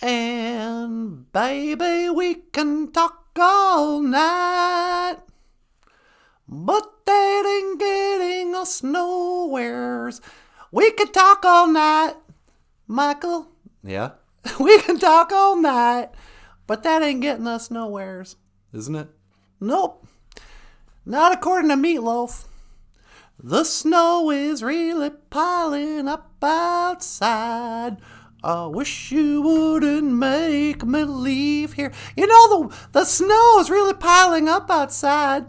And baby, we can talk all night, but that ain't getting us nowheres. We can talk all night, Michael. Yeah, We can talk all night, but that ain't getting us nowheres. isn't it? Nope. Not according to Meatloaf. The snow is really piling up outside. I wish you wouldn't make me leave here. You know, the snow is really piling up outside.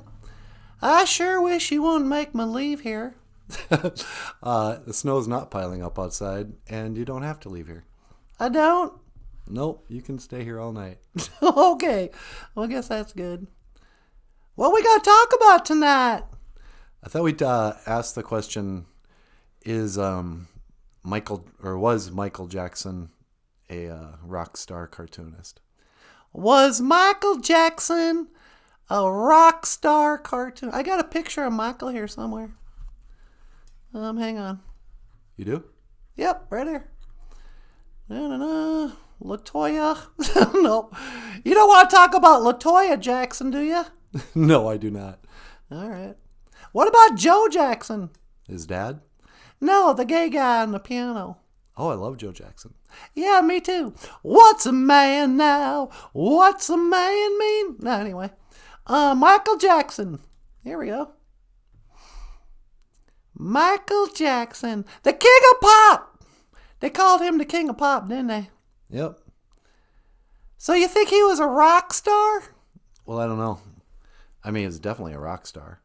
I sure wish you wouldn't make me leave here. The snow's not piling up outside, and you don't have to leave here. I don't? Nope, you can stay here all night. Okay. Well, I guess that's good. What we got to talk about tonight? I thought we'd ask the question: was Michael Jackson a rock star cartoonist? Was Michael Jackson a rock star cartoon? I got a picture of Michael here somewhere. Hang on. You do? Yep, right there. Latoya. No. You don't want to talk about Latoya Jackson, do you? No, I do not. All right. What about Joe Jackson? His dad? No, the gay guy on the piano. Oh, I love Joe Jackson. Yeah, me too. What's a man now? What's a man mean? No, anyway. Michael Jackson. Here we go. Michael Jackson. The king of pop. They called him the king of pop, didn't they? Yep. So you think he was a rock star? Well, I don't know. I mean, he's definitely a rock star.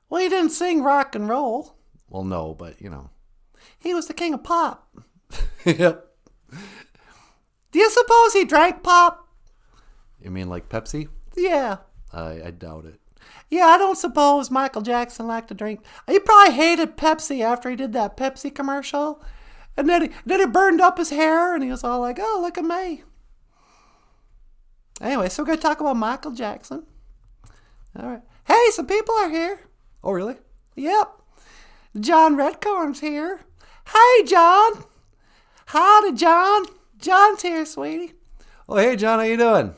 Well, he didn't sing rock and roll. Well, no, but you know. He was the king of pop. Yep. Do you suppose he drank pop? You mean like Pepsi? Yeah. I doubt it. Yeah, I don't suppose Michael Jackson liked to drink. He probably hated Pepsi after he did that Pepsi commercial. And then he burned up his hair and he was all like, oh, look at me. Anyway, so we're going to talk about Michael Jackson. All right. Hey, some people are here. Oh, really? Yep. John Redcorn's here. Hey, John. Howdy, John. John's here, sweetie. Oh, hey, John, how you doing?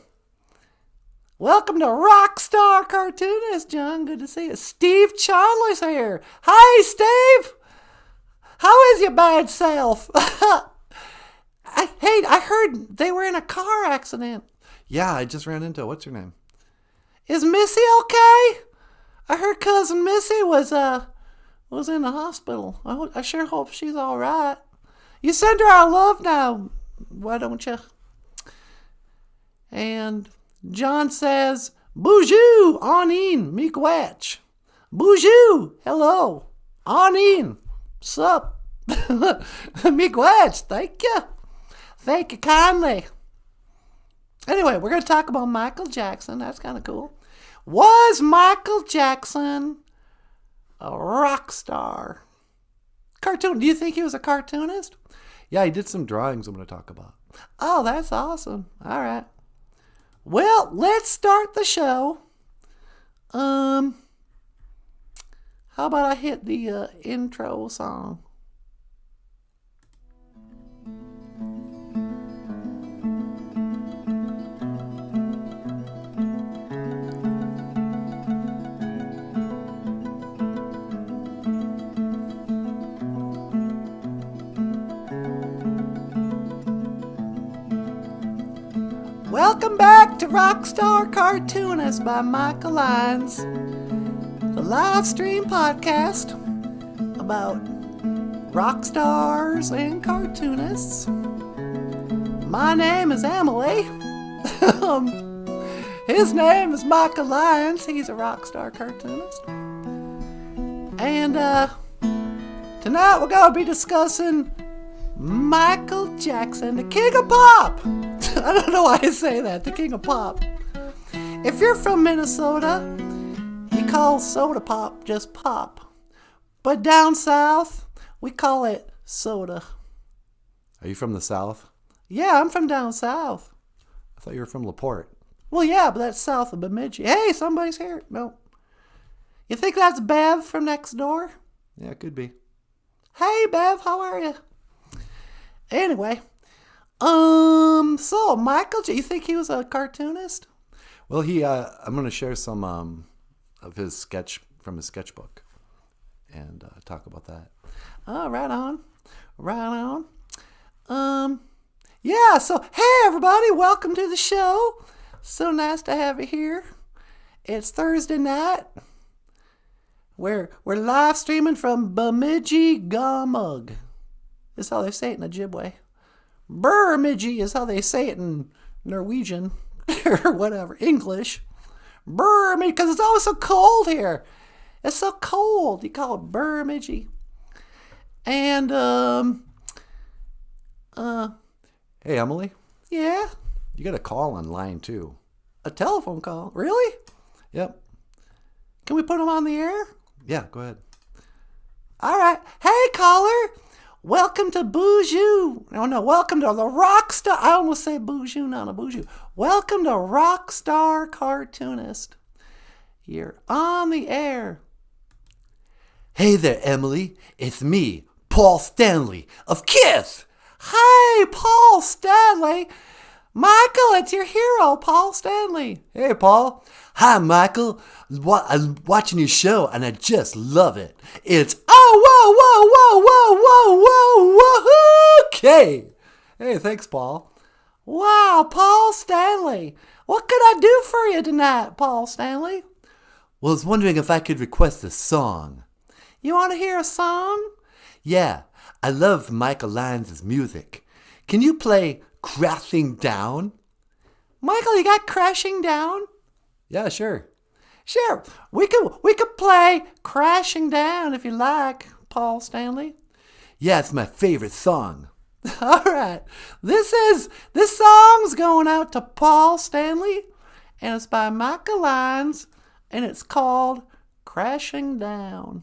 Welcome to ROCKSTAR CARTOONIST, John. Good to see you. Steve Chandler's here. Hi, Steve. How is your bad self? I heard they were in a car accident. Yeah, I just ran into, what's her name? Is Missy okay? I heard cousin Missy was in the hospital. I sure hope she's all right. You send her our love now, why don't you? And John says, Bonjour, on in, miigwech. Bonjour, hello, on in, sup, miigwech, thank you. Thank you kindly. Anyway, we're going to talk about Michael Jackson. That's kind of cool. Was Michael Jackson a rock star? Cartoon. Do you think he was a cartoonist? Yeah, he did some drawings I'm going to talk about. Oh, that's awesome. All right. Well, let's start the show. How about I hit the intro song? Welcome back to Rockstar Cartoonist by Michael Lyons, the live stream podcast about rock stars and cartoonists. My name is Emily. His name is Michael Lyons. He's a rockstar cartoonist. And tonight we're going to be discussing Michael Jackson, the king of pop. I don't know why I say that, the king of pop. If you're from Minnesota, you call soda pop just pop. But down south, we call it soda. Are you from the South? Yeah, I'm from down south. I thought you were from LaPorte. Well, yeah, but that's south of Bemidji. Hey, somebody's here. No. You think that's Bev from next door? Yeah, it could be. Hey, Bev, how are you? Anyway, So Michael, do you think he was a cartoonist? Well, I'm going to share some of his sketch from his sketchbook and talk about that. Oh, right on. Right on. Yeah, so hey everybody, welcome to the show. So nice to have you here. It's Thursday night. We're live streaming from Bemidji Gamug. That's how they say it in Ojibwe. Bemidji is how they say it in Norwegian or whatever, English. Bemidji, because it's always so cold here. It's so cold. You call it Bemidji. And Hey, Emily, yeah, you got a call on line 2. a telephone call. Really? Yep. Can we put him on the air? Yeah, go ahead. All right. Hey, caller. Welcome to Boujou. No, welcome to the Rockstar. I almost say Boujou, not a Boujou. Welcome to Rockstar Cartoonist. You're on the air. Hey there, Emily. It's me, Paul Stanley of KISS. Hey, Paul Stanley. Michael, it's your hero, Paul Stanley. Hey, Paul. Hi, Michael. I'm watching your show, and I just love it. It's whoa, okay. Hey, thanks, Paul. Wow, Paul Stanley. What could I do for you tonight, Paul Stanley? Well, I was wondering if I could request a song. You want to hear a song? Yeah, I love Michael Lyons' music. Can you play Crashing Down? Michael, you got Crashing Down? Yeah, sure. Sure. We could play Crashing Down if you like, Paul Stanley. Yeah, it's my favorite song. All right. This song's going out to Paul Stanley, and it's by Michael Lyons, and it's called Crashing Down.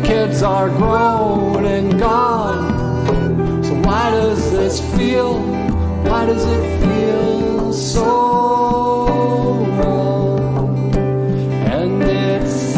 the kids are grown and gone. So why does this feel, why does it feel so wrong? And it's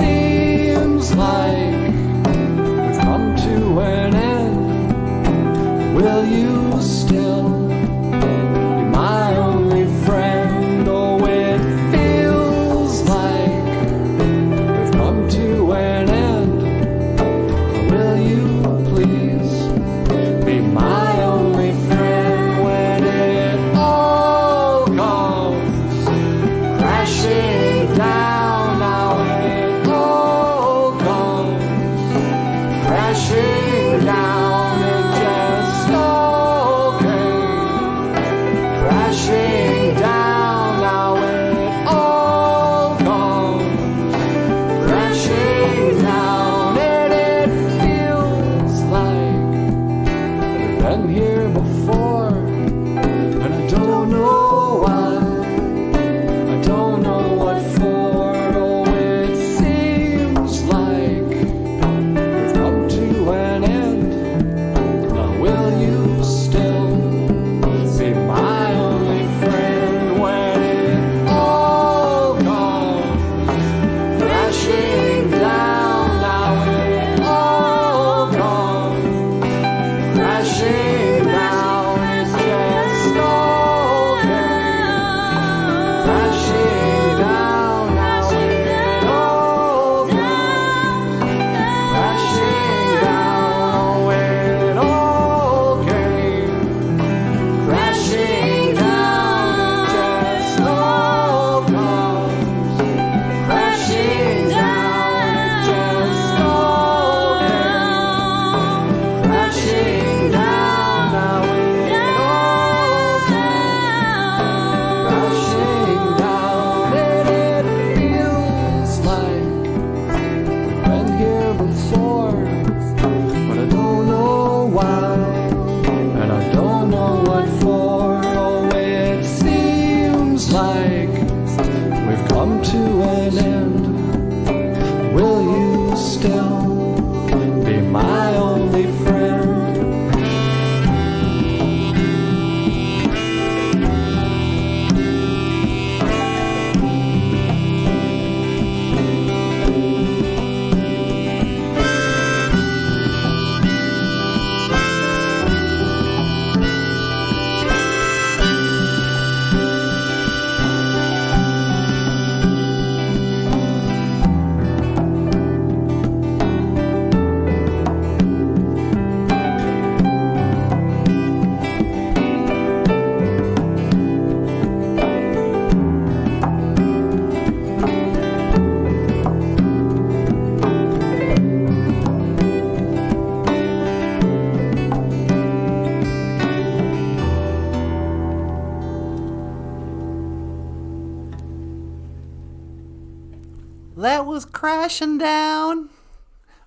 That was Crashing Down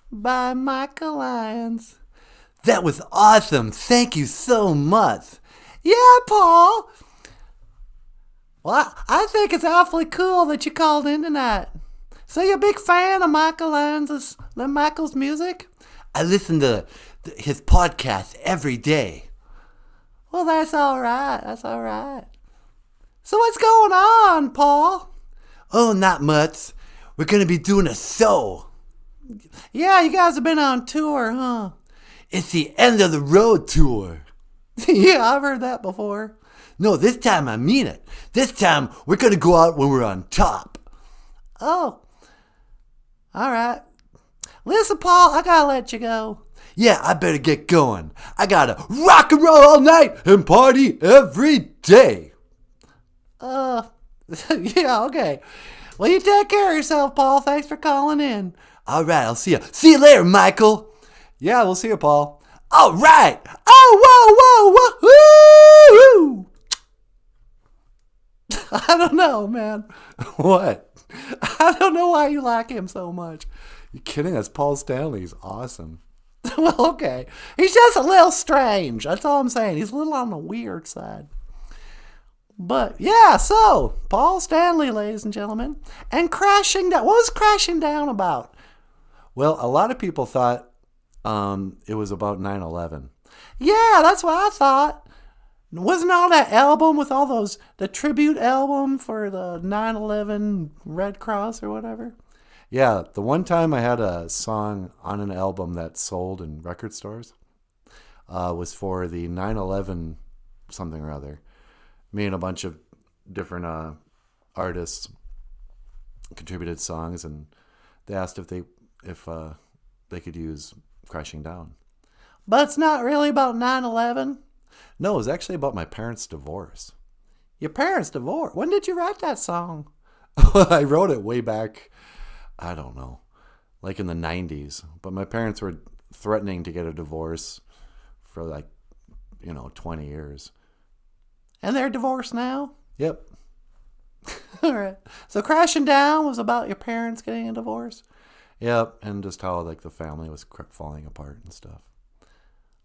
by Michael Lyons. That was awesome. Thank you so much. Yeah, Paul. Well, I think it's awfully cool that you called in tonight. So you're a big fan of Michael's music? I listen to his podcast every day. Well, that's all right. That's all right. So what's going on, Paul? Oh, not much. We're going to be doing a show. Yeah, you guys have been on tour, huh? It's the end of the road tour. Yeah, I've heard that before. No, this time I mean it. This time we're going to go out when we're on top. Oh, all right. Listen, Paul, I gotta let you go. Yeah, I better get going. I gotta rock and roll all night and party every day. Yeah, okay. Well, you take care of yourself, Paul. Thanks for calling in. All right, I'll see you. See you later, Michael. Yeah, we'll see you, Paul. All right. Oh, whoa, whoa, whoa. I don't know, man. What? I don't know why you like him so much. You kidding? That's Paul Stanley. He's awesome. Well, okay. He's just a little strange. That's all I'm saying. He's a little on the weird side. But, yeah, so, Paul Stanley, ladies and gentlemen. And Crashing Down. What was Crashing Down about? Well, a lot of people thought it was about 9/11. Yeah, that's what I thought. Wasn't all that album with all those, the tribute album for the 9/11 Red Cross or whatever? Yeah, the one time I had a song on an album that sold in record stores was for the 9/11 something or other. Me and a bunch of different artists contributed songs, and they asked if they could use Crashing Down. But it's not really about 9/11. No, it was actually about my parents' divorce. Your parents divorced. When did you write that song? I wrote it way back, I don't know, like in the 90s. But my parents were threatening to get a divorce for 20 years. And they're divorced now? Yep. All right. So Crashing Down was about your parents getting a divorce? Yep, and just how the family was falling apart and stuff.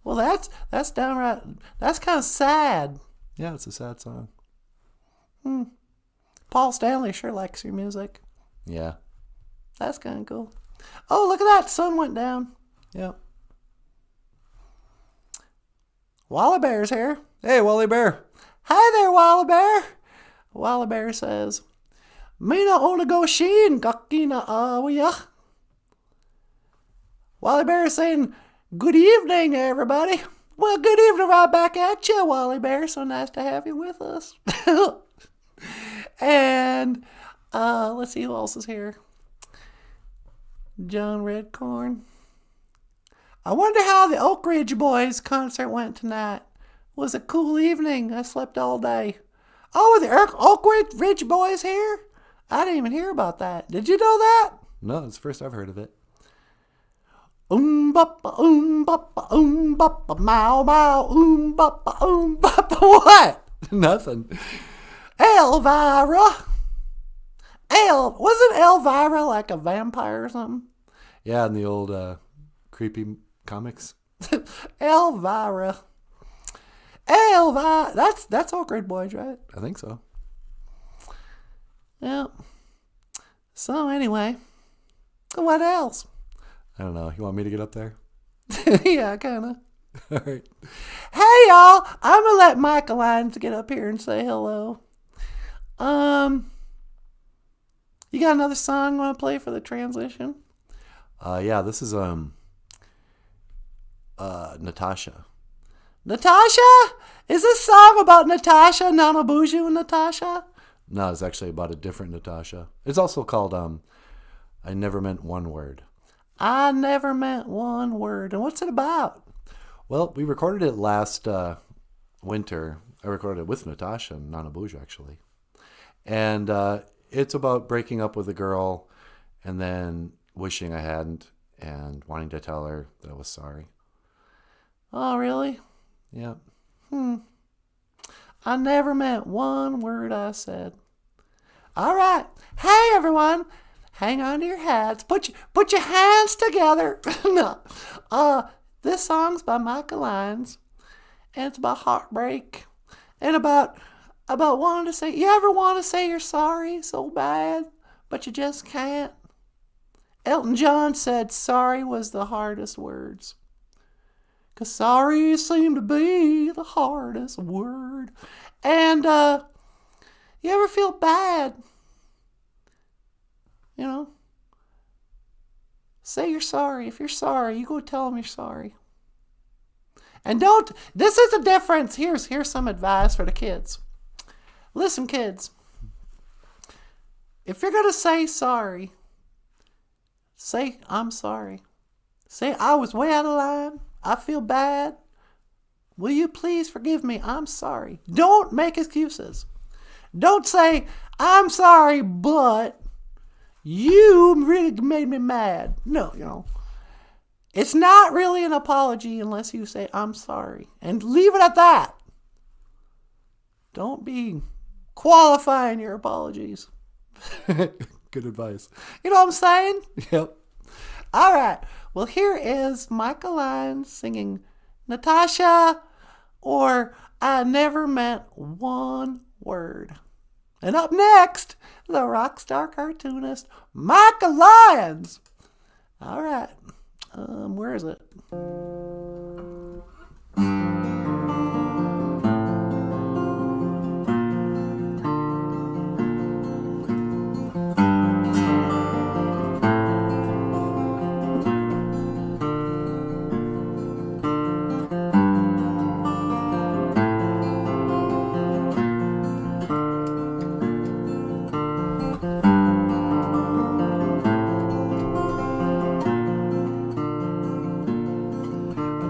Well, that's downright, that's kind of sad. Yeah, it's a sad song. Paul Stanley sure likes your music. Yeah. That's kind of cool. Oh, look at that. Sun went down. Yep. Wally Bear's here. Hey, Wally Bear. Hi there, Wally Bear. Wally Bear says, Mina ona go shin gakina awaya. Wally Bear is saying, good evening, everybody. Well, good evening right back at you, Wally Bear. So nice to have you with us. And let's see who else is here. John Redcorn. I wonder how the Oak Ridge Boys concert went tonight. Was a cool evening. I slept all day. Oh, the Oak Ridge Boys here? I didn't even hear about that. Did you know that? No, it's the first I've heard of it. Bappa, bappa, mow, mow, bappa, bappa. What? Nothing. Elvira. Wasn't Elvira like a vampire or something? Yeah, in the old creepy comics. Elvira. That's Oak Ridge Boys, right? I think so. Yeah. So anyway, what else? I don't know. You want me to get up there? Yeah, kind of. All right. Hey, y'all. I'm going to let Michael Lyons get up here and say hello. You got another song you want to play for the transition? Yeah, this is Natasha. Natasha? Is this song about Natasha, Nana Buju and Natasha? No, it's actually about a different Natasha. It's also called I Never Meant One Word. I Never Meant One Word. And what's it about? Well, we recorded it last winter. I recorded it with Natasha and Nana Buju, actually. And it's about breaking up with a girl and then wishing I hadn't and wanting to tell her that I was sorry. Oh, really? Yeah. I never meant one word I said. All right. Hey, everyone. hang on to your hats. Put your hands together. No. This song's by Michael Lyons, and it's about heartbreak and about wanting to say. You ever want to say you're sorry so bad, but you just can't? Elton John said sorry was the hardest words. 'Cause sorry seemed to be the hardest word. And you ever feel bad? You know? Say you're sorry. If you're sorry, you go tell them you're sorry. And this is the difference. Here's some advice for the kids. Listen, kids. If you're going to say sorry, say I'm sorry. Say I was way out of line. I feel bad. Will you please forgive me? I'm sorry. Don't make excuses. Don't say, I'm sorry, but you really made me mad. No, it's not really an apology unless you say, I'm sorry. And leave it at that. Don't be qualifying your apologies. Good advice. You know what I'm saying? Yep. All right. Well, here is Michael Lyons singing Natasha, or I Never Meant One Word. And up next, the Rockstar Cartoonist, Michael Lyons. All right. Where is it?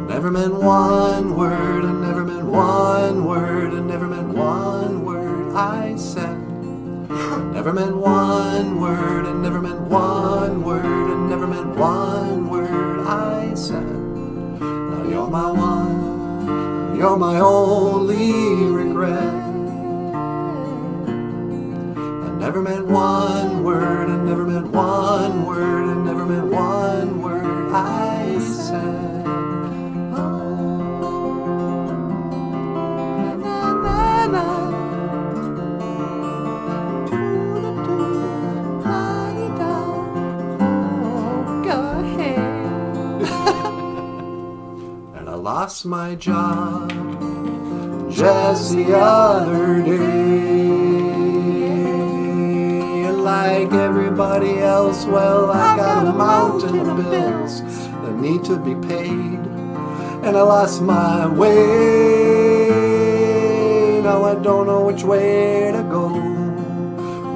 Never meant one word, I never meant one word, I never meant one word I said. Never meant one word, I never meant one word, I never meant one word I said. Now you're my one, you're my only regret. I never meant one word, I never meant one word, I never meant one word I said. Lost my job just the other day, and like everybody else, well, I got a mountain of bills that need to be paid, and I lost my way. Now I don't know which way to go,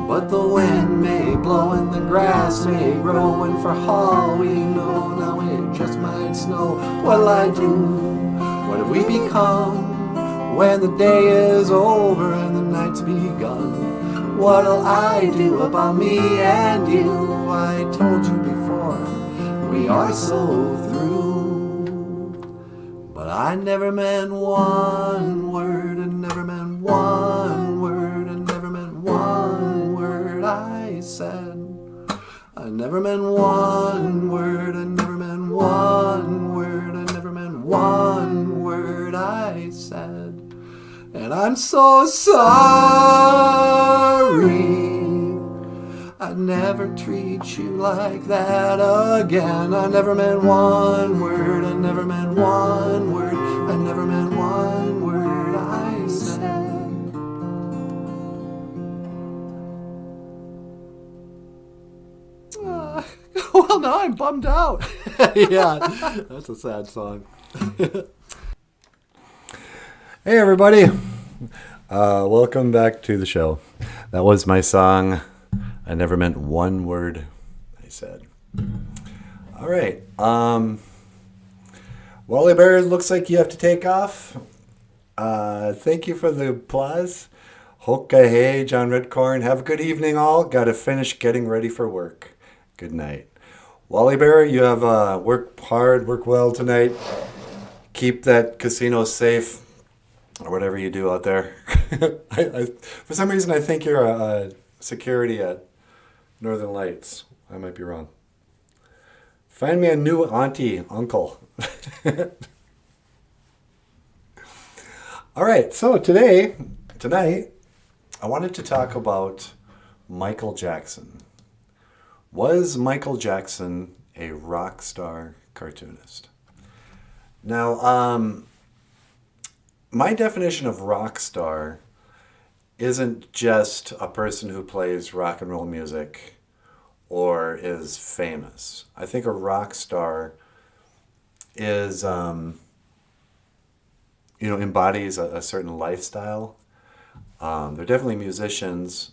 but the wind may blow and the grass may grow, and for all we know, now it just might snow. What'll I do? What have we become when the day is over and the night's begun? What'll I do about me and you? I told you before, we are so through. But I never meant one word, I never meant one word, I never meant one word I said. I never meant one word, I never meant one word, I never meant one word I said. And I'm so sorry, I'd never treat you like that again. I never meant one word, I never meant one word, I never meant one word I said. Well, now I'm bummed out. Yeah, that's a sad song. Hey everybody, welcome back to the show. That was my song, I Never Meant One Word I Said. All right, Wally Bear, looks like you have to take off. Thank you for the applause. Hoka hey, John Redcorn, have a good evening all. Gotta finish getting ready for work. Good night. Wally Bear, you have work hard, work well tonight. Keep that casino safe, or whatever you do out there. For some reason, I think you're a security at Northern Lights. I might be wrong. Find me a new auntie, uncle. All right, so tonight, I wanted to talk about Michael Jackson. Was Michael Jackson a rock star cartoonist? Now, my definition of rock star isn't just a person who plays rock and roll music or is famous. I think a rock star is, embodies a certain lifestyle. They're definitely musicians,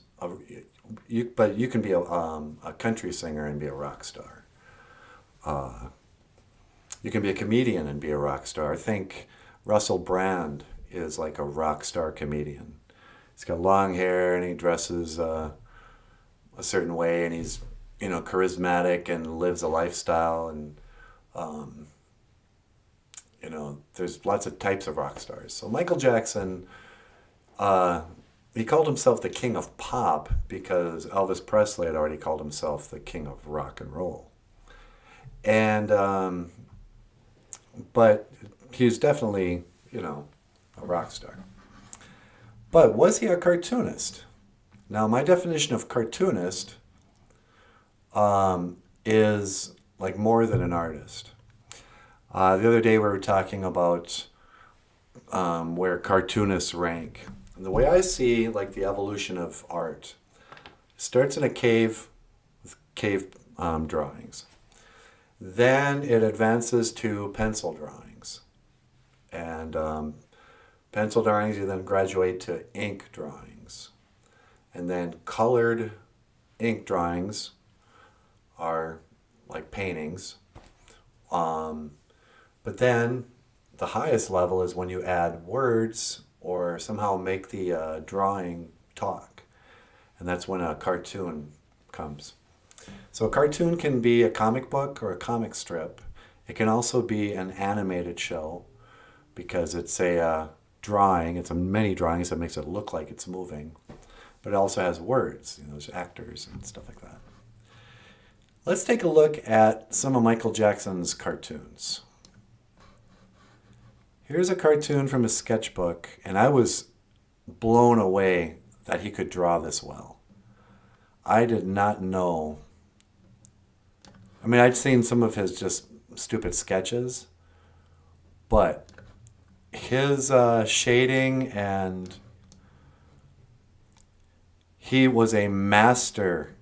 but you can be a country singer and be a rock star. You can be a comedian and be a rock star. I think Russell Brand is like a rock star comedian. He's got long hair and he dresses a certain way, and he's charismatic and lives a lifestyle, and there's lots of types of rock stars. So Michael Jackson, he called himself the king of pop because Elvis Presley had already called himself the king of rock and roll. And but he's definitely a rock star. But was he a cartoonist? Now, my definition of cartoonist is like more than an artist. The other day we were talking about where cartoonists rank. And the way I see like the evolution of art starts in a cave with cave drawings. Then it advances to pencil drawings. And pencil drawings, you then graduate to ink drawings. And then colored ink drawings are like paintings. But then the highest level is when you add words or somehow make the drawing talk. And that's when a cartoon comes. So a cartoon can be a comic book or a comic strip. It can also be an animated show because it's a drawing. It's a mini drawings that makes it look like it's moving. But it also has words. There's actors and stuff like that. Let's take a look at some of Michael Jackson's cartoons. Here's a cartoon from his sketchbook, and I was blown away that he could draw this well. I did not know. I mean, I'd seen some of his just stupid sketches, but his shading, and he was a master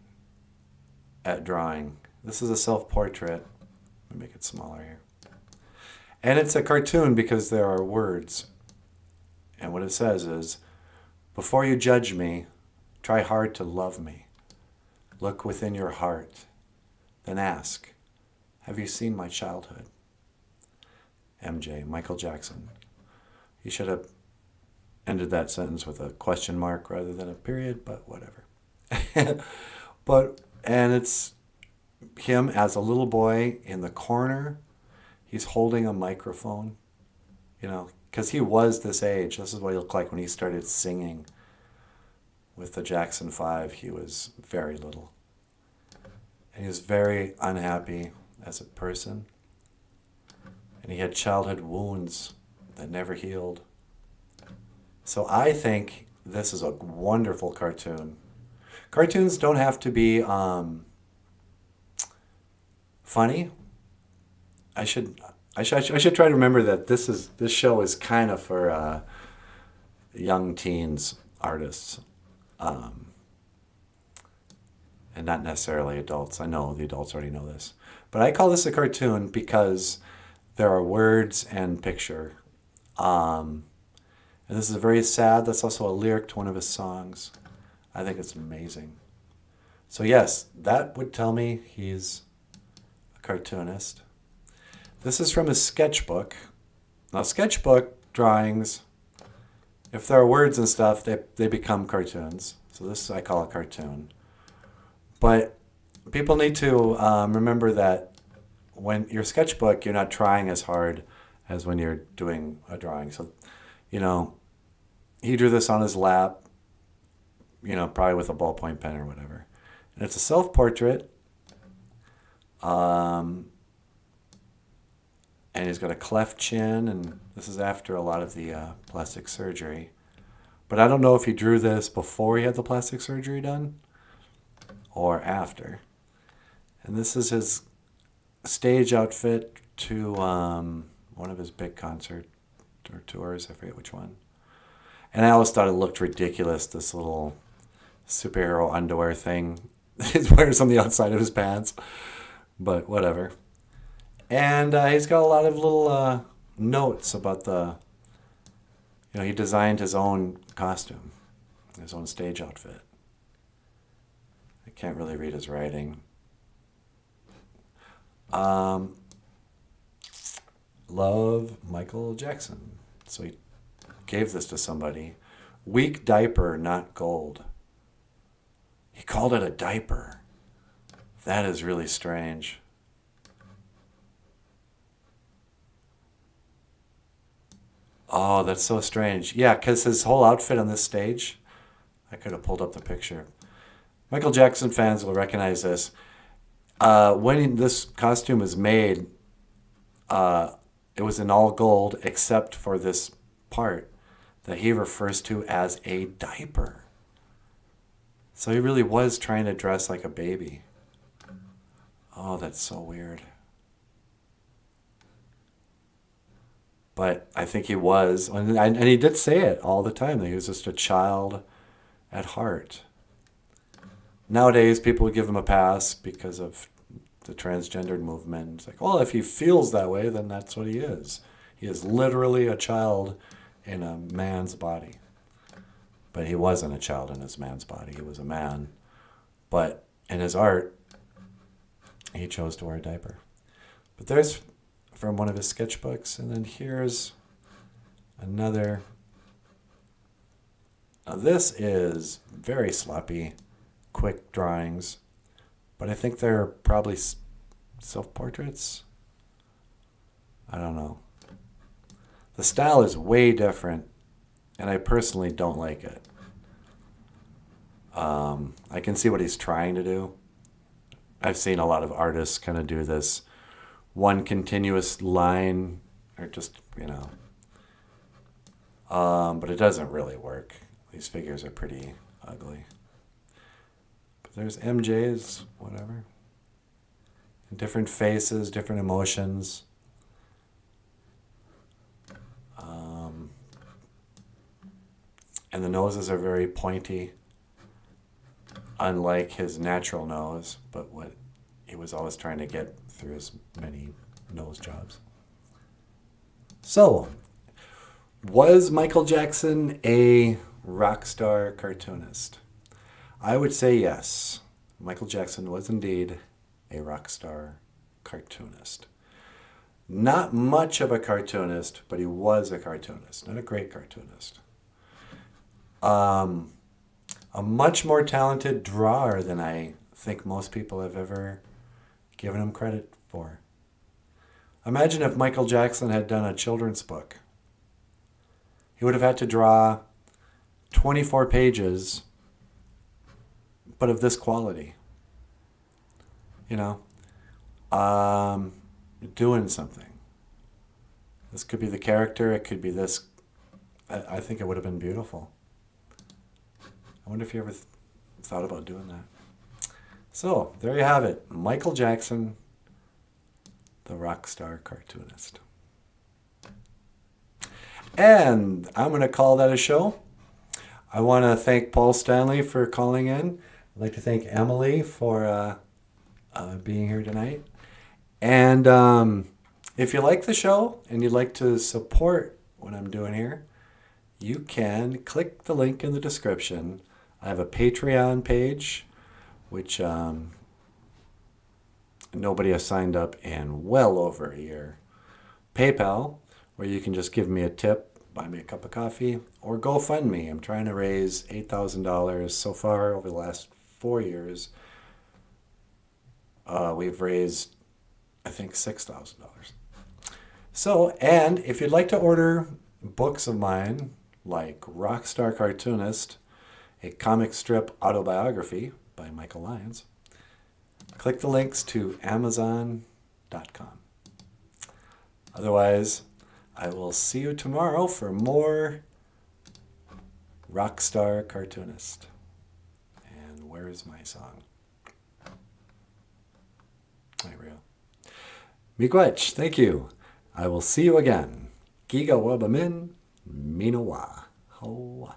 at drawing. This is a self-portrait. Let me make it smaller here. And it's a cartoon because there are words. And what it says is, before you judge me, try hard to love me. Look within your heart. Then ask, have you seen my childhood? MJ, Michael Jackson. He should have ended that sentence with a question mark rather than a period, but whatever. And it's him as a little boy in the corner. He's holding a microphone, because he was this age. This is what he looked like when he started singing with the Jackson 5. He was very little. And he was very unhappy as a person. And he had childhood wounds that never healed. So I think this is a wonderful cartoon. Cartoons don't have to be funny. I should try to remember that this show is kind of for young teens artists, and not necessarily adults. I know the adults already know this, but I call this a cartoon because there are words and picture, and this is very sad. That's also a lyric to one of his songs. I think it's amazing. So yes, that would tell me he's a cartoonist. This is from his sketchbook. Now, sketchbook drawings, if there are words and stuff, they become cartoons. So this I call a cartoon. But people need to remember that when your sketchbook, you're not trying as hard as when you're doing a drawing. So, he drew this on his lap, probably with a ballpoint pen or whatever. And it's a self-portrait. And he's got a cleft chin, and this is after a lot of the plastic surgery. But I don't know if he drew this before he had the plastic surgery done or after. And this is his stage outfit to one of his big concert or tours. I forget which one. And I always thought it looked ridiculous, this little superhero underwear thing he wears on the outside of his pants. But whatever. And he's got a lot of little notes about he designed his own costume, his own stage outfit. I can't really read his writing. Love Michael Jackson. So he gave this to somebody. Weak diaper, not gold. He called it a diaper. That is really strange. Oh, that's so strange. Yeah, because his whole outfit on this stage, I could have pulled up the picture. Michael Jackson fans will recognize this. When this costume was made, it was in all gold except for this part that he refers to as a diaper. So he really was trying to dress like a baby. Oh, that's so weird. But I think he was, and he did say it all the time, that he was just a child at heart. Nowadays, people would give him a pass because of the transgendered movement. It's like, well, if he feels that way, then that's what he is. He is literally a child in a man's body. But he wasn't a child in his man's body. He was a man. But in his art, he chose to wear a diaper. But there's from one of his sketchbooks. And then here's another. Now this is very sloppy, quick drawings. But I think they're probably self-portraits. I don't know. The style is way different, and I personally don't like it. I can see what he's trying to do. I've seen a lot of artists kind of do this one continuous line, or just, but it doesn't really work. These figures are pretty ugly. But there's MJ's, whatever. Different faces, different emotions. And the noses are very pointy, unlike his natural nose, but what he was always trying to get through his many nose jobs. So, was Michael Jackson a rock star cartoonist? I would say yes. Michael Jackson was indeed a rock star cartoonist. Not much of a cartoonist, but he was a cartoonist, not a great cartoonist. A much more talented drawer than I think most people have ever given him credit for. Imagine if Michael Jackson had done a children's book. He would have had to draw 24 pages, but of this quality. Doing something. This could be the character, it could be this. I think it would have been beautiful. I wonder if you ever thought about doing that. So, there you have it. Michael Jackson, the rock star cartoonist. And I'm going to call that a show. I want to thank Paul Stanley for calling in. I'd like to thank Emily for being here tonight. And if you like the show and you'd like to support what I'm doing here, you can click the link in the description. I have a Patreon page, which nobody has signed up in well over a year. PayPal, where you can just give me a tip, buy me a cup of coffee, or GoFundMe. I'm trying to raise $8,000 so far over the last 4 years. We've raised, I think, $6,000. So, and if you'd like to order books of mine, like Rockstar Cartoonist, a comic strip autobiography by Michael Lyons, click the links to Amazon.com. Otherwise, I will see you tomorrow for more Rockstar Cartoonist. And where's my song? Real. Miigwech, thank you. I will see you again. Giga wabamin, minawa. Ho.